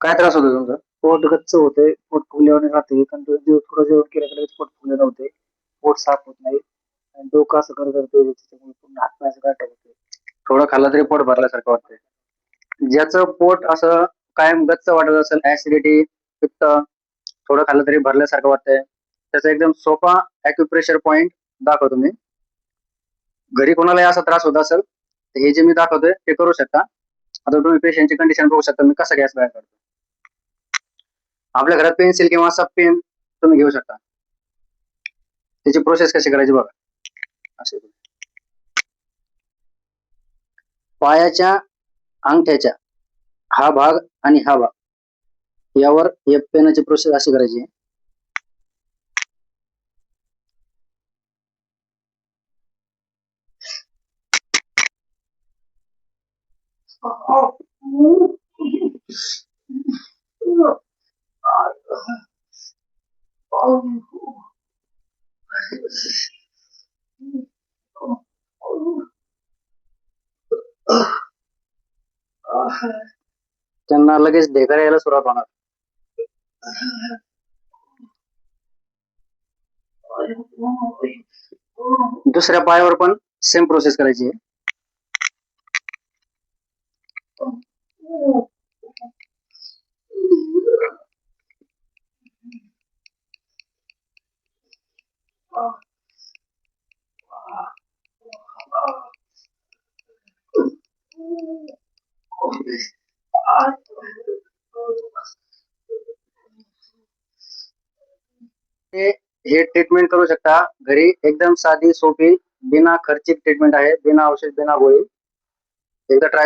काय त्रास होतो तुमचा? पोट गच्च होते, पोट फुगल्यावानी राहते, कंटिन्यू थोडं जेवण केलं की लगेच पोट फुगलेलं होते, पोट साफ होत नाही आणि डोकं असं गरगरते, त्याच्यामुळे पूर्ण हात-पाय असं गारठ्यात होते. थोडं खाल्लं तरी पोट भरल्यासारखं वाटतंय. ज्याचं पोट असं कायम गच्च वाटत असेल, ऍसिडिटी, पित्त, थोडं खाल्लं तरी भरल्यासारखं वाटतंय, त्याचा एकदम सोपा ॲक्युप्रेशर पॉइंट दाखवतो मी. घरी कोणालाही असा त्रास होत असेल, तर हे जे मी दाखवतोय ते करू शकता. आता तुम्ही पेशंटची कंडिशन बघू शकता मी कसा गॅस बाहेर काढतो. आपल्या घरात पेन्सिल किंवा सब पेन तुम्ही घेऊ शकता. त्याची प्रोसेस कशी करायची बघा. असे पायाच्या अंगठ्याच्या हा भाग आणि हा भाग यावर या पेनाची प्रोसेस अशी करायची. त्यांना लगेच ढेकर यायला सुरुवात होणार. दुसऱ्या पायावर पण सेम प्रोसेस करायची आहे. हे ट्रीटमेंट करू शकता घरी, एकदम साधी सोपी बिना खर्चिक ट्रीटमेंट आहे, बिना औषध बिना गोळी. एकदा ट्राय